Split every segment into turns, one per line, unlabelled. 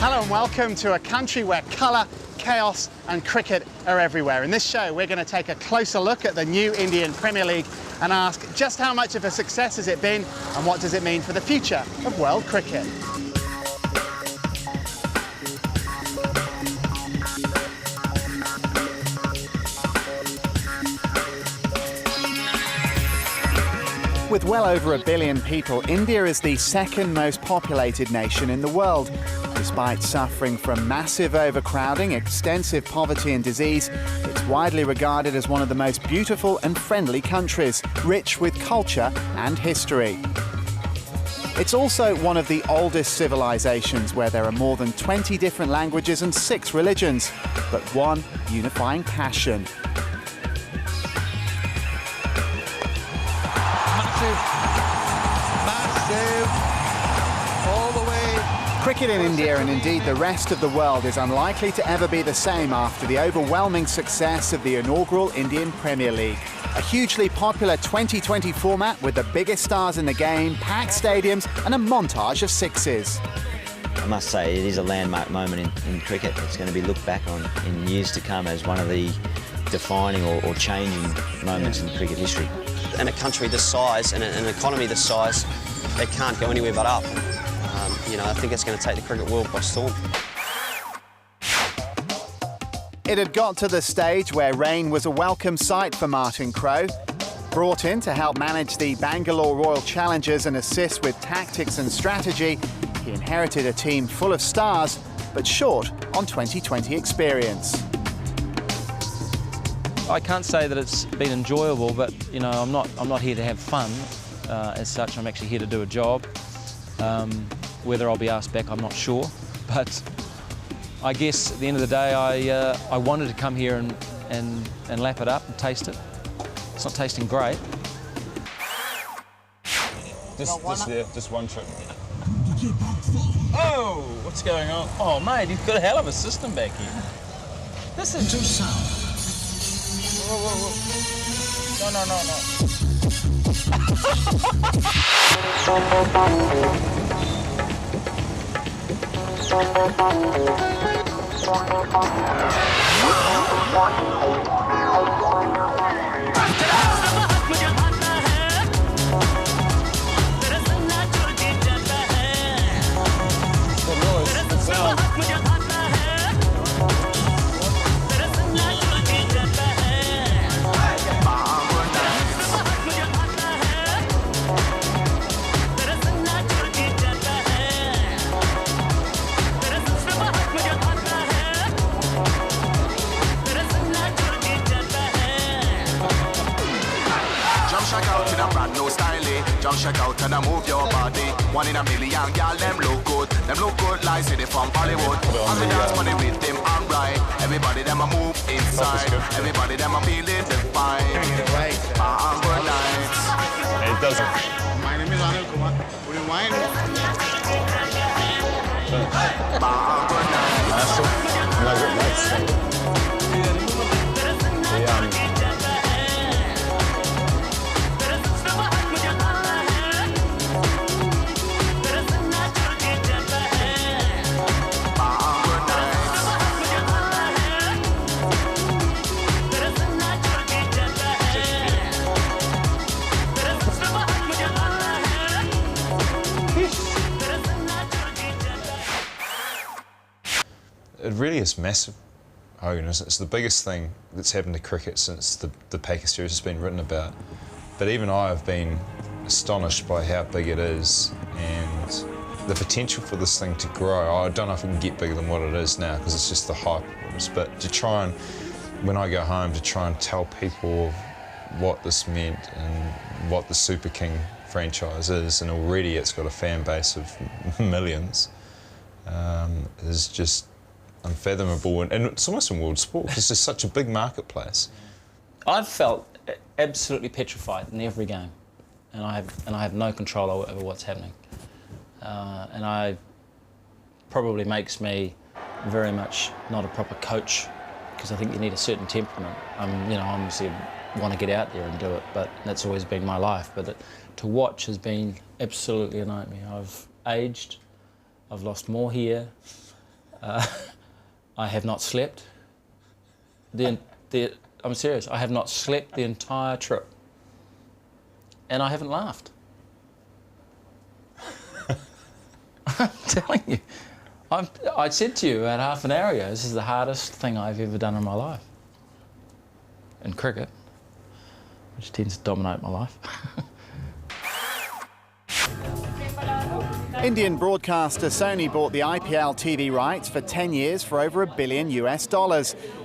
Hello and welcome to a country where colour, chaos and cricket are everywhere. In this show we're going to take a closer look at the new Indian Premier League and ask just how much of a success has it been and what does it mean for the future of world cricket. With well over 1 billion people, India is the second most populated nation in the world. Despite suffering from massive overcrowding, extensive poverty and disease, it's widely regarded as one of the most beautiful and friendly countries, rich with culture and history. It's also one of the oldest civilizations, where there are more than 20 different languages and 6 religions, but one unifying passion.
Massive, all the way.
Cricket in India and indeed the rest of the world is unlikely to ever be the same after the overwhelming success of the inaugural Indian Premier League. A hugely popular 2020 format with the biggest stars in the game, packed stadiums and a montage of sixes.
I must say it is a landmark moment in cricket. It's going to be looked back on in years to come as one of the defining or changing moments in cricket history.
In a country this size and an economy this size, they can't go anywhere but up. I think it's going to take the cricket world by storm.
It had got to the stage where rain was a welcome sight for Martin Crowe. Brought in to help manage the Bangalore Royal Challengers and assist with tactics and strategy, he inherited a team full of stars, but short on 2020 experience.
I can't say that it's been enjoyable, but I'm not here to have fun as such. I'm actually here to do a job. Whether I'll be asked back, I'm not sure. But I guess at the end of the day, I wanted to come here and lap it up and taste it. It's not tasting great.
Just one trip.
Oh, what's going on? Oh, mate, you've got a hell of a system back here. This is too sound. Whoa, whoa, whoa.
Jump check out and move your body. 1 in a million, girl, them look good. Them look good like city from Hollywood. On the dance for the rhythm and right. Everybody them a move inside. Everybody them a feeling the vibe. Good nights.
It doesn't.
My name is Anil Kumar. Would you mind?
Good nights.
It really is massive, Hogan. It's the biggest thing that's happened to cricket since the Packer series has been written about. But even I have been astonished by how big it is and the potential for this thing to grow. I don't know if it can get bigger than what it is now because it's just the hype of it. But to try and, when I go home, to try and tell people what this meant and what the Super King franchise is, and already it's got a fan base of millions, is just unfathomable, and it's almost in world sport because it's such a big marketplace.
I've felt absolutely petrified in every game, and I have no control over what's happening, and I probably makes me very much not a proper coach, because I think you need a certain temperament. Obviously want to get out there and do it, but that's always been my life. But to watch has been absolutely a nightmare. I've aged, I've lost more hair, I have not slept. I'm serious, I have not slept the entire trip. And I haven't laughed. I'm telling you. I said to you about half an hour ago, this is the hardest thing I've ever done in my life. In cricket, which tends to dominate my life.
Indian broadcaster Sony bought the IPL TV rights for 10 years for over $1 billion US.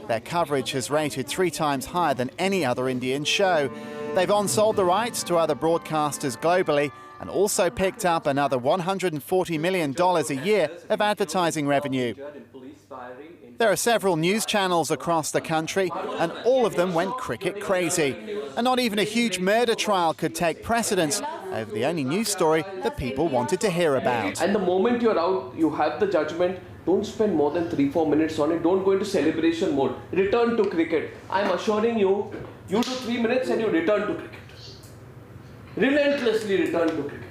Their coverage has rated 3 times higher than any other Indian show. They've on-sold the rights to other broadcasters globally and also picked up another $140 million a year of advertising revenue. There are several news channels across the country, and all of them went cricket crazy. And not even a huge murder trial could take precedence over the only news story that people wanted to hear about.
And the moment you're out, you have the judgment. Don't spend more than 3-4 minutes on it. Don't go into celebration mode. Return to cricket. I'm assuring you, you do 3 minutes and you return to cricket. Relentlessly return to cricket.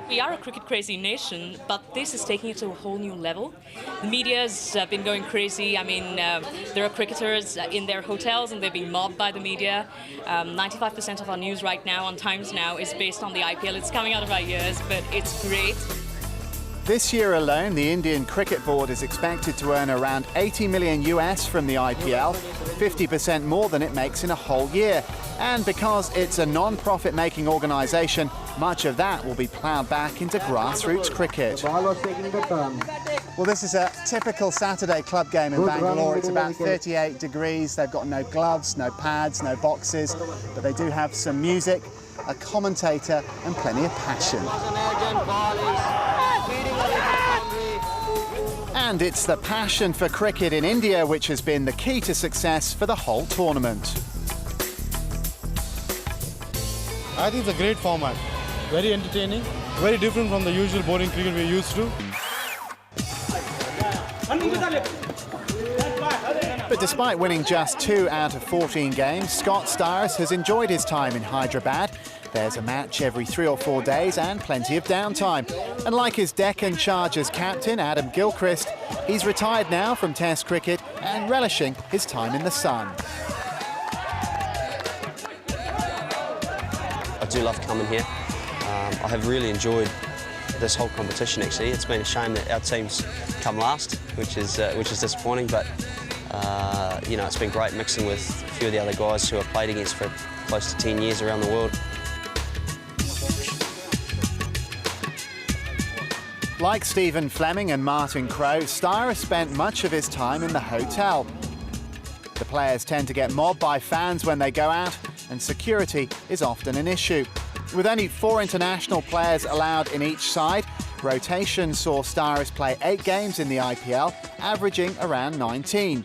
We are a cricket-crazy nation, but this is taking it to a whole new level. The media's been going crazy. I mean, there are cricketers in their hotels and they're being mobbed by the media. 95% of our news right now on Times Now is based on the IPL. It's coming out of our ears, but it's great.
This year alone, the Indian Cricket Board is expected to earn around $80 million US from the IPL, 50% more than it makes in a whole year. And because it's a non-profit making organisation, much of that will be ploughed back into grassroots cricket. Well, this is a typical Saturday club game in Bangalore. It's about 38 degrees. They've got no gloves, no pads, no boxes, but they do have some music, a commentator and plenty of passion. And it's the passion for cricket in India which has been the key to success for the whole tournament.
I think it's a great format. Very entertaining, very different from the usual boring cricket we're used to.
But despite winning just 2 out of 14 games, Scott Styris has enjoyed his time in Hyderabad. There's a match every 3 or 4 days and plenty of downtime. And like his Deccan Chargers captain, Adam Gilchrist, he's retired now from Test cricket and relishing his time in the sun.
I do love coming here. I have really enjoyed this whole competition actually. It's been a shame that our team's come last, which is disappointing, but you know, it's been great mixing with a few of the other guys who I've played against for close to 10 years around the world.
Like Stephen Fleming and Martin Crowe, Styris spent much of his time in the hotel. The players tend to get mobbed by fans when they go out, and security is often an issue. With only 4 international players allowed in each side, rotation saw Styris play 8 games in the IPL, averaging around 19.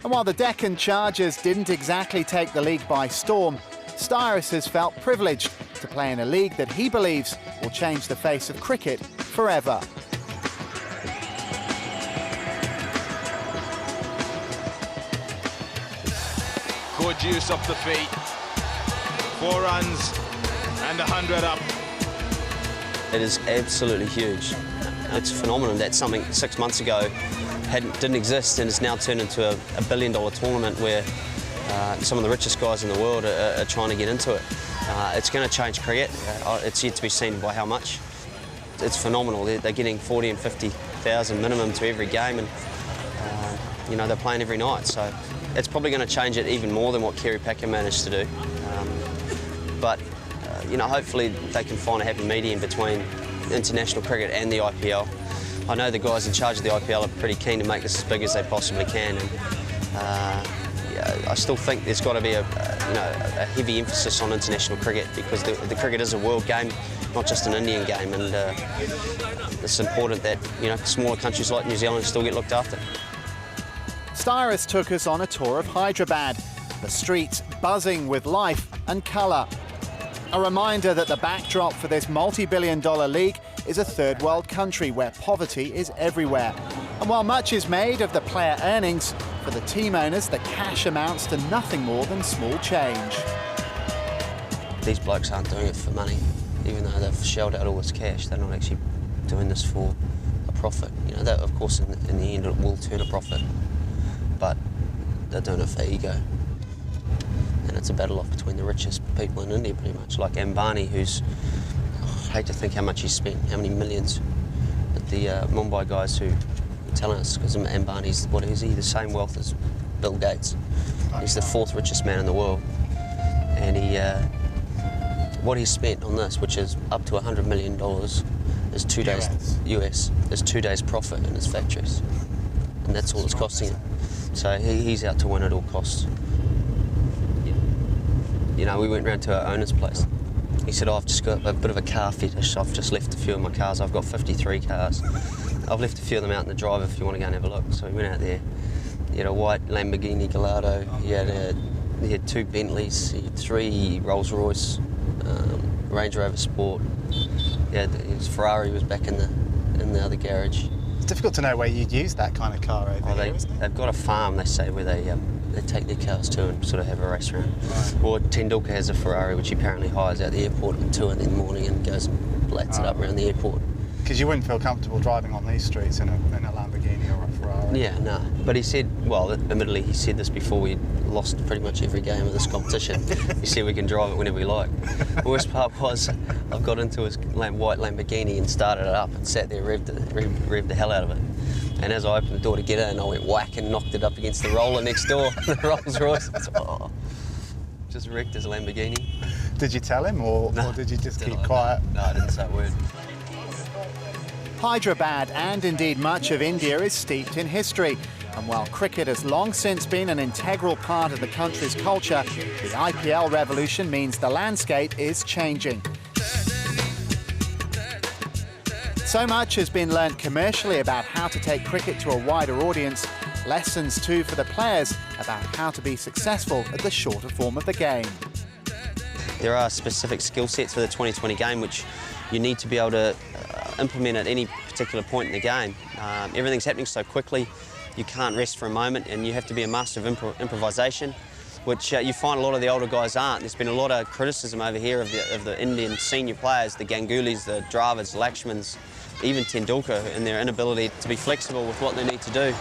And while the Deccan Chargers didn't exactly take the league by storm, Styris has felt privileged to play in a league that he believes will change the face of cricket forever.
Good use of the feet. 4 runs and 100 up.
It is absolutely huge. It's a phenomenon that something 6 months ago didn't exist and has now turned into a $1 billion tournament where some of the richest guys in the world are trying to get into it. It's going to change cricket. It's yet to be seen by how much. It's phenomenal. They're getting 40 and 50,000 minimum to every game, and you know, they're playing every night. So it's probably going to change it even more than what Kerry Packer managed to do. But you know, hopefully they can find a happy medium between international cricket and the IPL. I know the guys in charge of the IPL are pretty keen to make this as big as they possibly can, and yeah, I still think there's got to be a heavy emphasis on international cricket, because the cricket is a world game, not just an Indian game, and it's important that, you know, smaller countries like New Zealand still get looked after.
Styris took us on a tour of Hyderabad, the streets buzzing with life and colour. A reminder that the backdrop for this multi-billion-dollar league is a third world country where poverty is everywhere. And while much is made of the player earnings, for the team owners the cash amounts to nothing more than small change.
These blokes aren't doing it for money. Even though they've shelled out all this cash, they're not actually doing this for a profit. You know, that of course in the end it will turn a profit, but they're doing it for ego. And it's a battle off between the richest people in India, pretty much, like Ambani, who's, I hate to think how much he's spent, how many millions. But the Mumbai guys who are telling us, because Ambani's, what is he, the same wealth as Bill Gates. He's the 4th richest man in the world. And he, what he's spent on this, which is up to $100 million, is 2 days, US, is 2 days profit in his factories. And that's all it's costing him. So he's out to win at all costs. You know, we went round to our owner's place. He said, oh, I've just got a bit of a car fetish. I've just left a few of my cars. I've got 53 cars. I've left a few of them out in the drive if you want to go and have a look. So we went out there. He had a white Lamborghini Gallardo. He had 2 Bentleys. He had 3 Rolls Royce, Range Rover Sport. His Ferrari was back in the other garage.
It's difficult to know where you'd use that kind of car over here, isn't it?
They've got a farm, they say, where they take their cars to and sort of have a race around. Right. Or Tendulkar has a Ferrari, which he apparently hires out the airport at 2 in the morning and goes and blats it up around the airport.
Because you wouldn't feel comfortable driving on these streets in a Lamborghini or a Ferrari.
Yeah, no. But he said, well, admittedly, he said this before we lost pretty much every game of this competition. He said we can drive it whenever we like. The worst part was I got into his white Lamborghini and started it up and sat there, revved the hell out of it. And as I opened the door to get in, I went whack and knocked it up against the roller next door, the Rolls Royce. Just wrecked his Lamborghini.
Did you tell him, or did you just keep quiet?
No, I didn't say a word.
Hyderabad, and indeed much of India, is steeped in history. And while cricket has long since been an integral part of the country's culture, the IPL revolution means the landscape is changing. So much has been learned commercially about how to take cricket to a wider audience. Lessons too for the players about how to be successful at the shorter form of the game.
There are specific skill sets for the 2020 game which you need to be able to implement at any particular point in the game. Everything's happening so quickly, you can't rest for a moment, and you have to be a master of improvisation, which you find a lot of the older guys aren't. There's been a lot of criticism over here of the Indian senior players, the Gangulis, the Dravids, Lakshmans, even Tendulkar, and their inability to be flexible with what they need to do.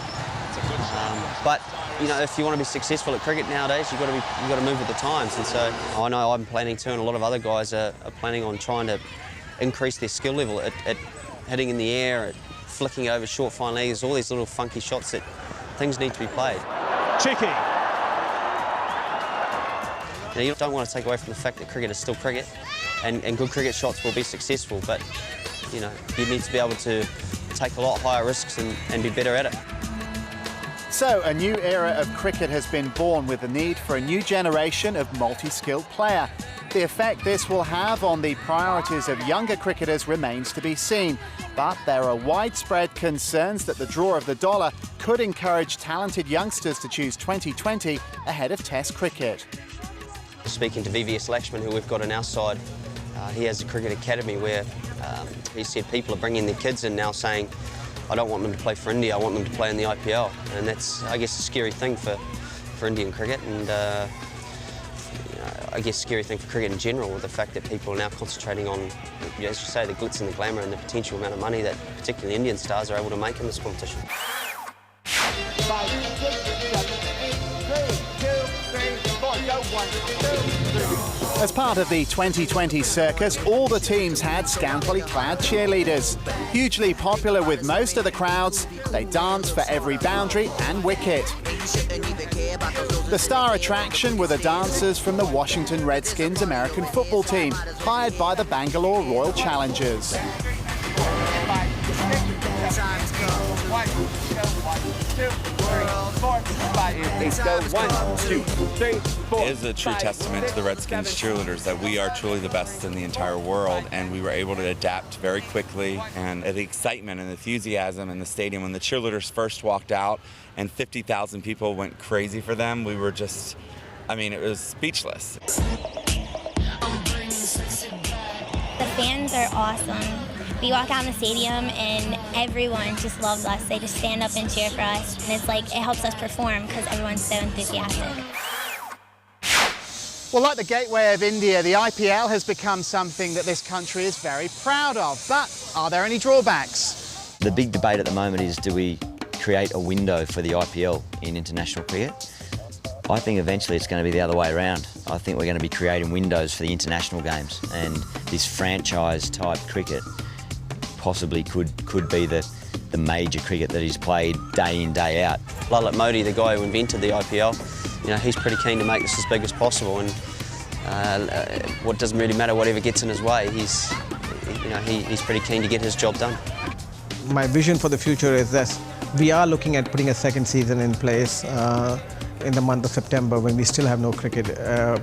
But you know, if you want to be successful at cricket nowadays, you've got to move with the times. And so I know I'm planning to, and a lot of other guys are planning on trying to increase their skill level at hitting in the air, at flicking over short fine legs, all these little funky shots that things need to be played.
Cheeky.
Now, you don't want to take away from the fact that cricket is still cricket, and good cricket shots will be successful, but you know, you need to be able to take a lot higher risks and be better at it.
So, a new era of cricket has been born with the need for a new generation of multi-skilled player. The effect this will have on the priorities of younger cricketers remains to be seen. But there are widespread concerns that the draw of the dollar could encourage talented youngsters to choose 2020 ahead of Test cricket.
Speaking to VVS Lakshman, who we've got on our side, he has a cricket academy where he said people are bringing their kids in now saying, I don't want them to play for India, I want them to play in the IPL. And that's, I guess, a scary thing for Indian cricket, and you know, I guess a scary thing for cricket in general, with the fact that people are now concentrating on, as you say, the glitz and the glamour and the potential amount of money that particularly Indian stars are able to make in this competition.
5, 6, 7, 8, 3, 2, 3, 4, go 1, 2, 3.
As part of the 2020 circus, all the teams had scantily clad cheerleaders. Hugely popular with most of the crowds, they danced for every boundary and wicket. The star attraction were the dancers from the Washington Redskins American football team, hired by the Bangalore Royal Challengers.
It is a true testament to the Redskins cheerleaders that we are truly the best in the entire world, and we were able to adapt very quickly. And the excitement and enthusiasm in the stadium when the cheerleaders first walked out and 50,000 people went crazy for them, we were just, I mean, it was speechless.
The fans are awesome. We walk out in the stadium and everyone just loves us. They just stand up and cheer for us. And it's like, it helps us perform because everyone's so enthusiastic.
Well, like the gateway of India, the IPL has become something that this country is very proud of. But are there any drawbacks?
The big debate at the moment is, do we create a window for the IPL in international cricket? I think eventually it's going to be the other way around. I think we're going to be creating windows for the international games, and this franchise-type cricket possibly could be the major cricket that is played day in, day out.
Lalit Modi, the guy who invented the IPL, he's pretty keen to make this as big as possible, and what doesn't really matter, whatever gets in his way, he's pretty keen to get his job done.
My vision for the future is this. We are looking at putting a second season in place in the month of September, when we still have no cricket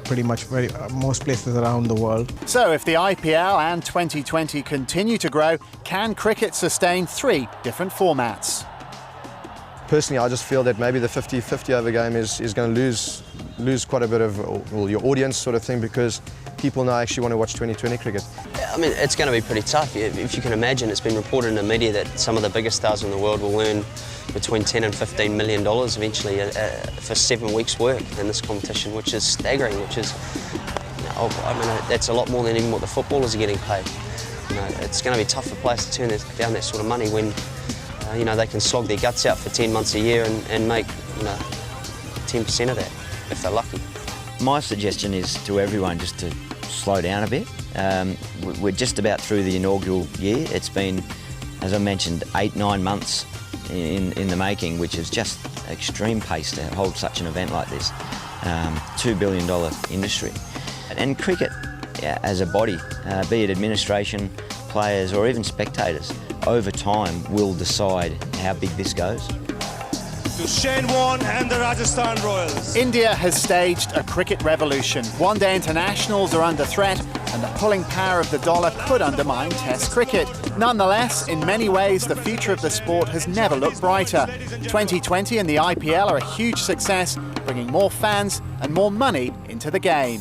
pretty much most places around the world.
So if the IPL and 2020 continue to grow, can cricket sustain 3 different formats?
Personally, I just feel that maybe the 50-50 over game is going to lose quite a bit of your audience sort of thing, because people now actually want to watch 2020 cricket.
I mean, it's going to be pretty tough. If you can imagine, it's been reported in the media that some of the biggest stars in the world will earn between $10 and $15 million eventually for 7 weeks' work in this competition, which is staggering, which is, that's a lot more than even what the footballers are getting paid. It's going to be tough for players to turn down that sort of money when, they can slog their guts out for 10 months a year and make, 10% of that, if they're lucky.
My suggestion is to everyone just to slow down a bit. We're just about through the inaugural year. It's been, as I mentioned, 8-9 months in the making, which is just extreme pace to hold such an event like this. $2 billion industry. And cricket as a body, be it administration, players or even spectators, over time will decide how big this goes.
To Shane Warne and the Rajasthan Royals.
India has staged a cricket revolution. One-day internationals are under threat, and the pulling power of the dollar could undermine Test cricket. Nonetheless, in many ways, the future of the sport has never looked brighter. 2020 and the IPL are a huge success, bringing more fans and more money into the game.